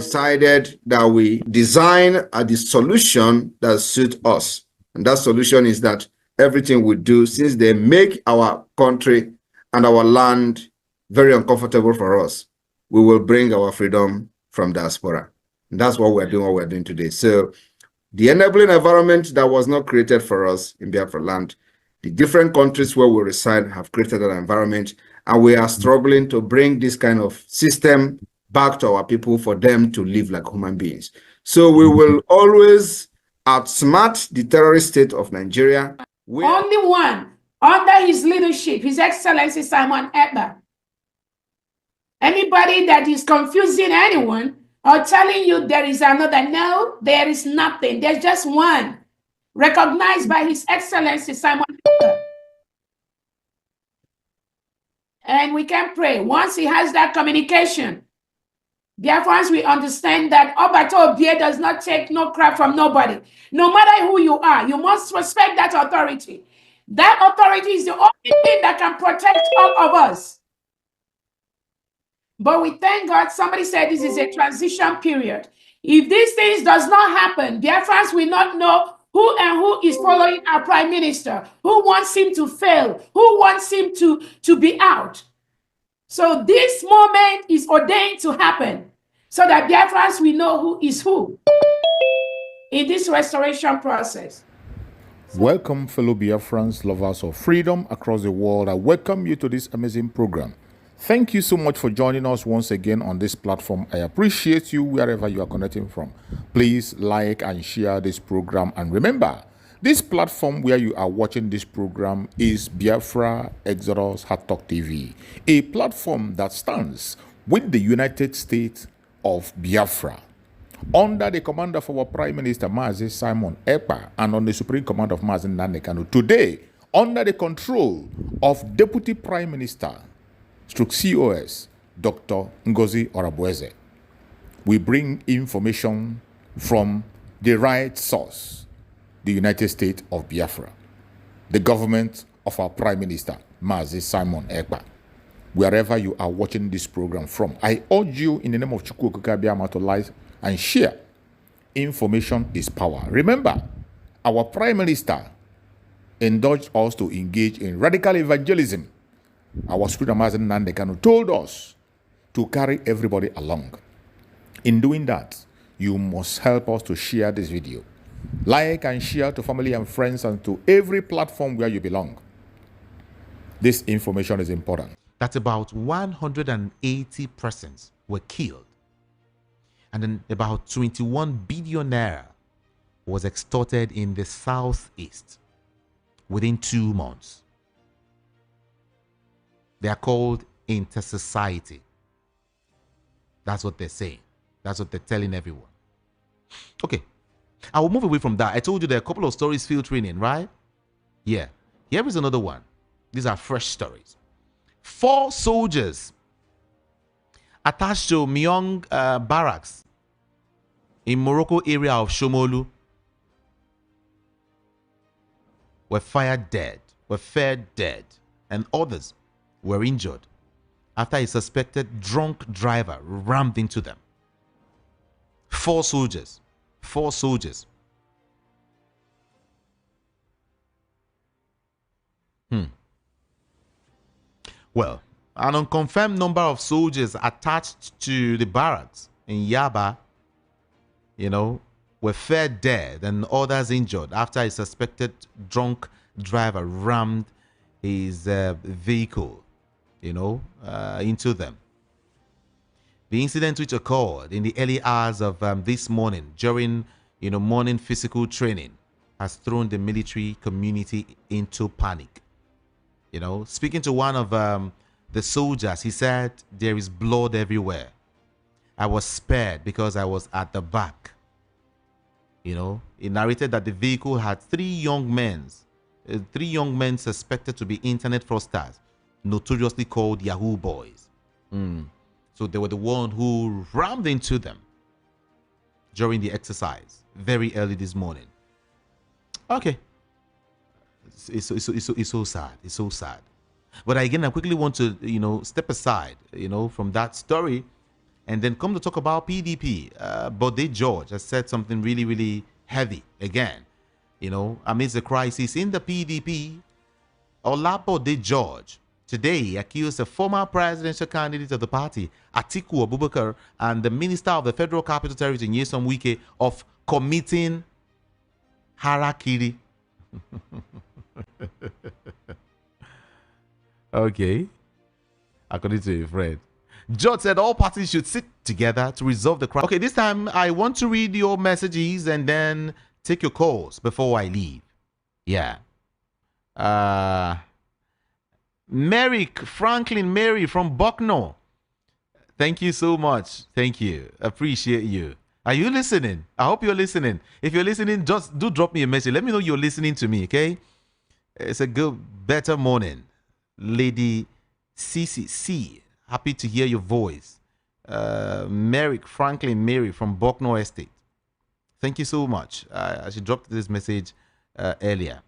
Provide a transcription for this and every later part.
decided that we design the solution that suits us. And that solution is that everything we do, since they make our country and our land very uncomfortable for us, we will bring our freedom from diaspora. And that's what we're doing today. So the enabling environment that was not created for us in Biafra land, the different countries where we reside have created an environment, and we are struggling to bring this kind of system back to our people for them to live like human beings. So we will always outsmart the terrorist state of Nigeria. Only one, under his leadership, His Excellency Simon Ekpa. Anybody that is confusing anyone or telling you there is another, no, there is nothing. There's just one, recognized by His Excellency Simon Ekpa. And we can pray. Once he has that communication, Biafrans, we understand that Obato Obie does not take no crap from nobody. No matter who you are, you must respect that authority. That authority is the only thing that can protect all of us. But we thank God, somebody said this is a transition period. If these things does not happen, Biafrans will not know who is following our prime minister, who wants him to fail, who wants him to be out. So this moment is ordained to happen so that Biafrans will know who is who in this restoration process. Welcome, fellow Biafrans, lovers of freedom across the world. I welcome you to this amazing program. Thank you so much for joining us once again on this platform. I appreciate you wherever you are connecting from. Please like and share this program. And remember, this platform where you are watching this program is Biafra Exodus Hard Talk TV, a platform that stands with the United States of Biafra, under the command of our Prime Minister, Mazi Simon Ekpa, and on the Supreme Command of Mazi Nnamdi Kanu. Today, under the control of Deputy Prime Minister, COS, Dr. Ngozi Orabueze. We bring information from the right source, the United States of Biafra, the government of our Prime Minister, Mazi Simon Ekpa. Wherever you are watching this program from, I urge you in the name of Chukwu Okike Abiama to like and share. Information is power. Remember, our Prime Minister encouraged us to engage in radical evangelism. Our Supreme Mazi Nnamdi Kanu told us to carry everybody along. In doing that, you must help us to share this video. Like and share to family and friends and to every platform where you belong. This information is important. That about 180 persons were killed. And then about 21 billion naira was extorted in the southeast within 2 months. They are called inter-society. That's what they're saying. That's what they're telling everyone. Okay, I will move away from that. I told you there are a couple of stories filtering in, right? Yeah. Here is another one. These are fresh stories. 4 soldiers attached to Myong barracks in Morocco area of Shomolu were found dead, and others were injured after a suspected drunk driver rammed into them. 4 soldiers. 4 soldiers. Well, an unconfirmed number of soldiers attached to the barracks in Yaba, were found dead and others injured after a suspected drunk driver rammed his vehicle, into them. The incident, which occurred in the early hours of this morning during, morning physical training, has thrown the military community into panic. Speaking to one of the soldiers, he said, "There is blood everywhere. I was spared because I was at the back." He narrated that the vehicle had 3 young men suspected to be internet fraudsters, notoriously called Yahoo Boys. So they were the one who rammed into them during the exercise very early this morning. Okay. It's so sad. It's so sad. But again, I quickly want to, step aside, from that story and then come to talk about PDP. Bode George has said something really, really heavy again. You know, amidst the crisis in the PDP, Olabode George today accused the former presidential candidate of the party, Atiku Abubakar, and the Minister of the Federal Capital Territory, Nyesom Wike, of committing harakiri. Okay. According to a friend. George said all parties should sit together to resolve the crisis. Okay, this time I want to read your messages and then take your calls before I leave. Yeah. Merrick Franklin Mary from Bucknell. Thank you so much. Thank you. Appreciate you. Are you listening? I hope you're listening. If you're listening, just do drop me a message. Let me know you're listening to me, okay? It's a good, better morning. Lady CCC, happy to hear your voice. Merrick Franklin Mary from Bucknell Estate. Thank you so much. I should drop this message earlier.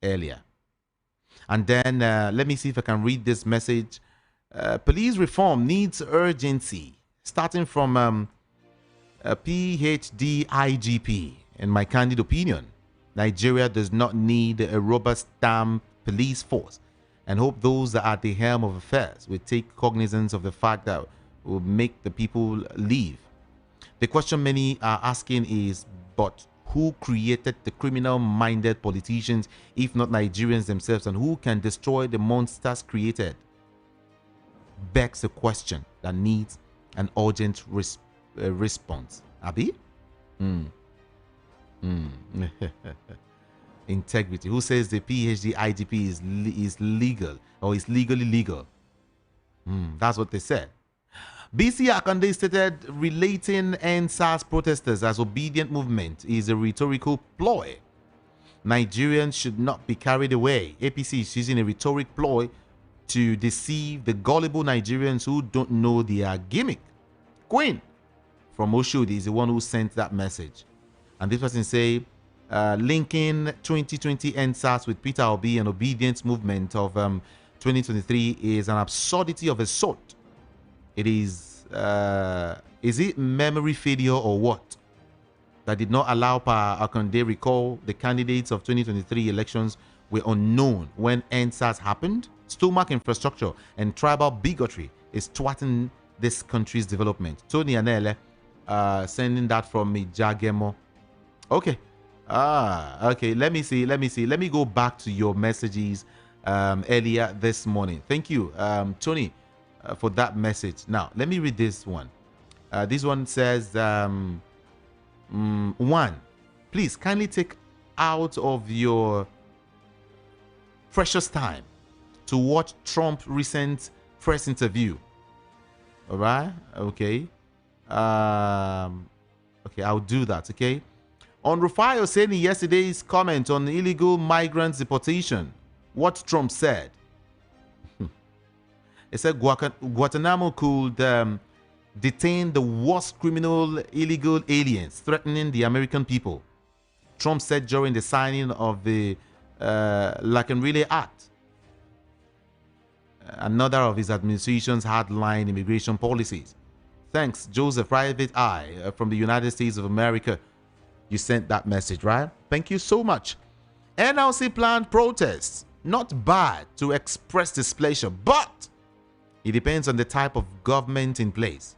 Earlier. And then let me see if I can read this message. Police reform needs urgency. Starting from PhD IGP. In my candid opinion, Nigeria does not need a rubber stamp police force, and hope those that are at the helm of affairs will take cognizance of the fact that will make the people leave. The question many are asking is, but who created the criminal-minded politicians if not Nigerians themselves, and who can destroy the monsters created? Begs a question that needs an urgent response. Abi? Integrity. Who says the PhD IGP is legal or is legally legal? That's what they said. BC Akande stated relating NSAS protesters as obedient movement is a rhetorical ploy. Nigerians should not be carried away. APC is using a rhetoric ploy to deceive the gullible Nigerians who don't know their gimmick. Queen from Oshodi is the one who sent that message. And this person say, linking 2020 NSAS with Peter Obi and obedience movement of 2023 is an absurdity of a sort. It is it memory failure or what? That did not allow Akande recall the candidates of 2023 elections were unknown when NSAS happened? Stomach infrastructure and tribal bigotry is thwarting this country's development. Tony Anele sending that from me, Jagemo. Okay. Okay. Let me see. Let me go back to your messages earlier this morning. Thank you, Tony, for that message. Now, let me read this one. This one says, one, please kindly take out of your precious time to watch Trump's recent press interview. All right. Okay. Okay, I'll do that. Okay. On Rufai Oseni yesterday's comment on illegal migrants deportation, what Trump said. He said Guantanamo could detain the worst criminal illegal aliens threatening the American people. Trump said during the signing of the Lakenrile Act, another of his administration's hardline immigration policies. Thanks, Joseph Private Eye from the United States of America. You sent that message, right? Thank you so much. NLC planned protests. Not bad to express displeasure, but it depends on the type of government in place.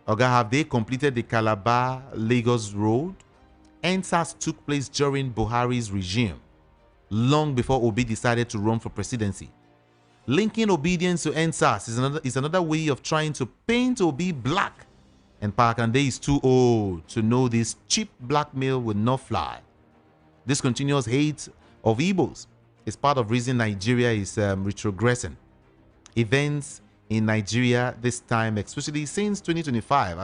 Okay, have they completed the Calabar-Lagos road? NSAS took place during Buhari's regime, long before Obi decided to run for presidency. Linking obedience to NSAS is another way of trying to paint Obi black. And Pakande is too old to know this cheap blackmail will not fly. This continuous hate of Igbos is part of the reason Nigeria is retrogressing. Events in Nigeria this time, especially since 2025,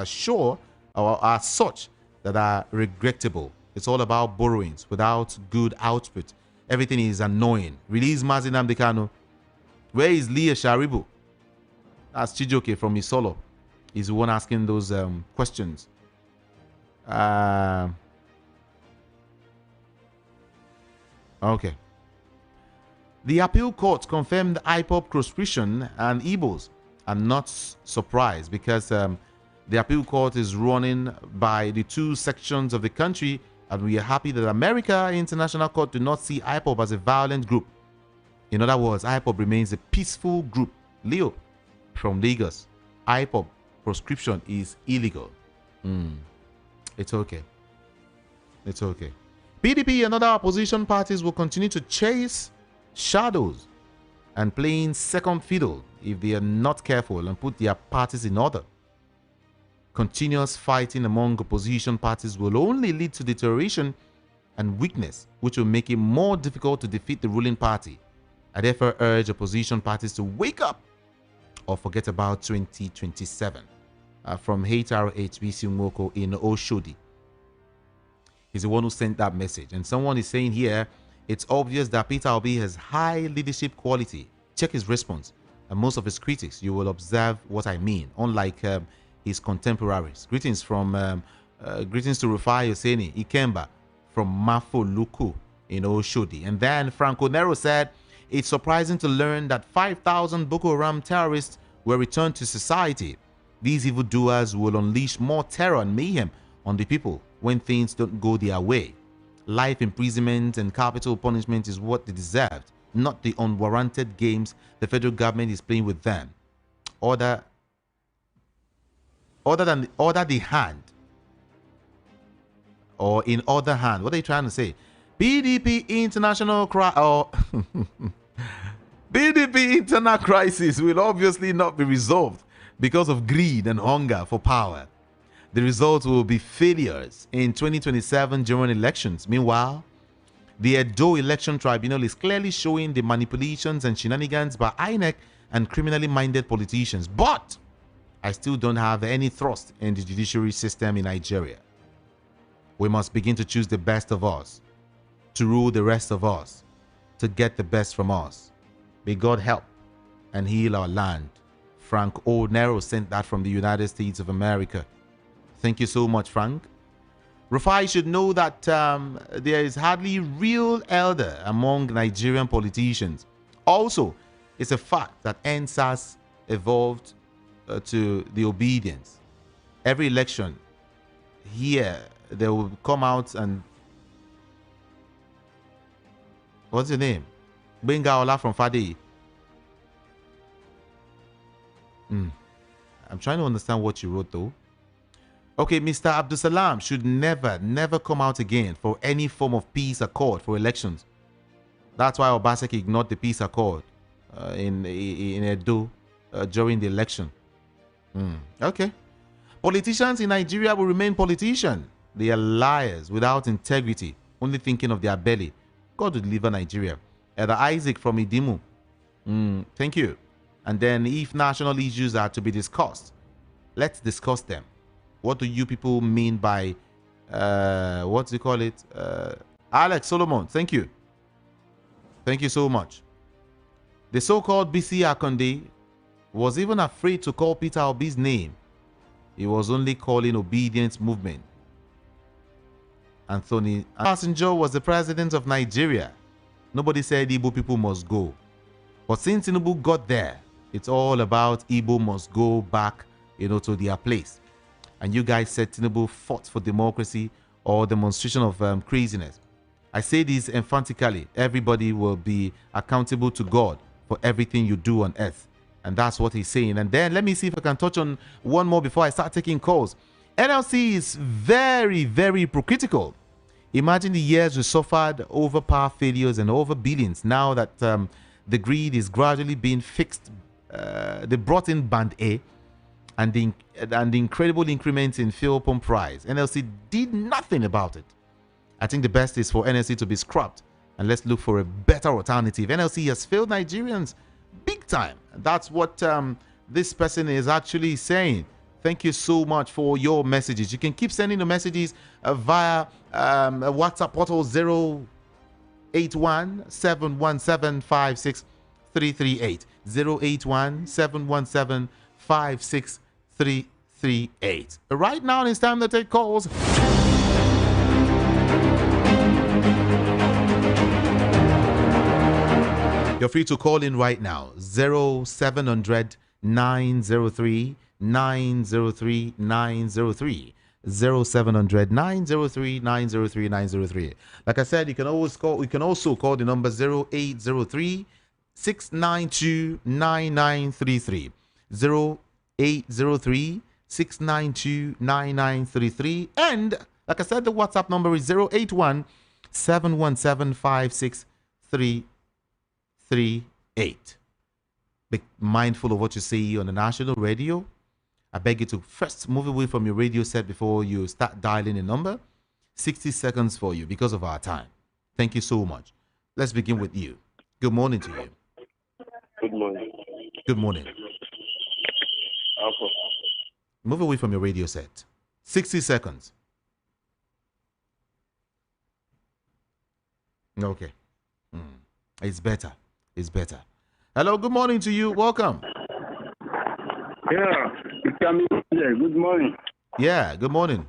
are such that are regrettable. It's all about borrowings without good output. Everything is annoying. Release Mazi Nnamdi Kanu. Where is Leah Sharibu? That's Chijoke from Isolo. He's the one asking those questions. Okay. The appeal court confirmed IPOB proscription and Igbos I'm not surprised because the appeal court is running by the two sections of the country, and we are happy that America International Court do not see IPOB as a violent group. In other words, IPOB remains a peaceful group. Leo from Lagos, IPOB proscription is illegal. It's okay. It's okay. PDP and other opposition parties will continue to chase shadows and playing second fiddle if they are not careful and put their parties in order. Continuous fighting among opposition parties will only lead to deterioration and weakness, which will make it more difficult to defeat the ruling party. I therefore urge opposition parties to wake up or forget about 2027. From Hater HBC Moko in Oshodi. He's the one who sent that message. And someone is saying here, it's obvious that Peter Obi has high leadership quality. Check his response. And most of his critics, you will observe what I mean, unlike his contemporaries. Greetings to Rufai Hosseini Ikemba from Mafoluku in Oshodi. And then Franco Nero said, it's surprising to learn that 5,000 Boko Haram terrorists were returned to society. These evildoers will unleash more terror and mayhem on the people when things don't go their way. Life imprisonment and capital punishment is what they deserved, not the unwarranted games the federal government is playing with them. Order the hand. Or in other hand. What are you trying to say? PDP international PDP internal crisis will obviously not be resolved because of greed and hunger for power. The results will be failures in 2027 general elections. Meanwhile, the Edo Election Tribunal is clearly showing the manipulations and shenanigans by INEC and criminally minded politicians. But I still don't have any trust in the judiciary system in Nigeria. We must begin to choose the best of us, to rule the rest of us, to get the best from us. May God help and heal our land. Frank O. Nero sent that from the United States of America. Thank you so much, Frank. Rufai should know that there is hardly real elder among Nigerian politicians. Also, it's a fact that NSAS evolved to the obedience. Every election here, they will come out and... What's your name? Benga Ola from Fadi. I'm trying to understand what you wrote though. Okay, Mr. Abdusalam should never come out again for any form of peace accord for elections. That's why Obaseki ignored the peace accord in Edo during the election. Okay. Politicians in Nigeria will remain politicians. They are liars without integrity, only thinking of their belly. God will deliver Nigeria. Elder Isaac from Idimu. Thank you. And then if national issues are to be discussed, let's discuss them. What do you people mean by, what do you call it? Alex Solomon, thank you. Thank you so much. The so-called BC Akonde was even afraid to call Peter Obi's name. He was only calling obedience movement. Anthony Passenger was the president of Nigeria. Nobody said Igbo people must go. But since Tinubu got there, it's all about Igbo must go back, to their place. And you guys said Tinubu fought for democracy or demonstration of craziness. I say this emphatically. Everybody will be accountable to God for everything you do on earth. And that's what he's saying. And then let me see if I can touch on one more before I start taking calls. NLC is very, very hypocritical. Imagine the years we suffered over power failures and over billions. Now that the greed is gradually being fixed, they brought in Band A and the incredible increments in fuel pump price. NLC did nothing about it. I think the best is for NLC to be scrapped and let's look for a better alternative. NLC has failed Nigerians big time. That's what this person is actually saying. Thank you so much for your messages. You can keep sending the messages via WhatsApp portal 081-717-56338. 081-717-56338. Right now, it's time to take calls. You're free to call in right now. 0700 903 903 903. 0700 903 903 903. Like I said, you can always call. You can also call the number 0803 692 9933. 0803 692 9933. And like I said, the WhatsApp number is 081 717 5638. Be mindful of what you say on the national radio. I beg you to first move away from your radio set before you start dialing a number. 60 seconds for you because of our time. Thank you so much. Let's begin with you. Good morning to you. Good morning. Good morning. Alpha. Move away from your radio set. 60 seconds. Okay. It's better. It's better. Hello, good morning to you. Welcome. Yeah, it's coming here. Good morning. Yeah, good morning.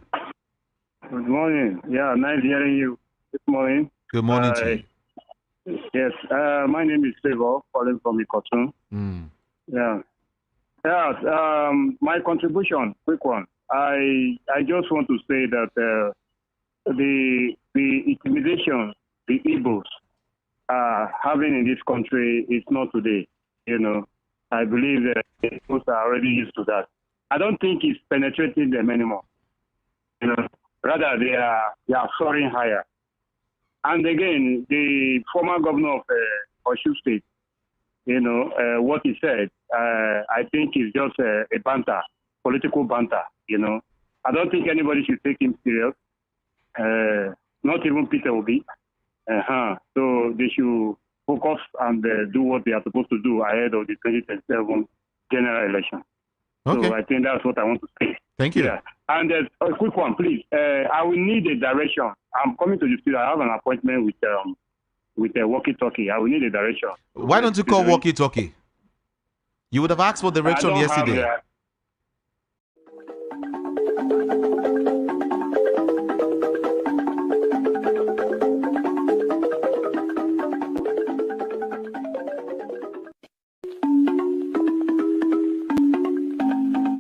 Good morning. Yeah, nice hearing you. Good morning. Good morning to you. Yes, my name is Favor, calling from Ikotun. Yeah. Yeah, my contribution, quick one. I just want to say that the intimidation the Igbos are having in this country is not today. You know, I believe that the Igbos are already used to that. I don't think it's penetrating them anymore. You know, rather they are soaring higher. And again, the former governor of Oshu State, you know, what he said, I think is just a banter, political banter, you know. I don't think anybody should take him serious, not even Peter Obi. So they should focus and do what they are supposed to do ahead of the 2027 general election. Okay. So I think that's what I want to say. Thank you. Yeah. And a quick one, please. I will need a direction. I'm coming to the studio. I have an appointment with a walkie-talkie. I will need a direction. Why don't you call walkie-talkie? You would have asked for direction yesterday.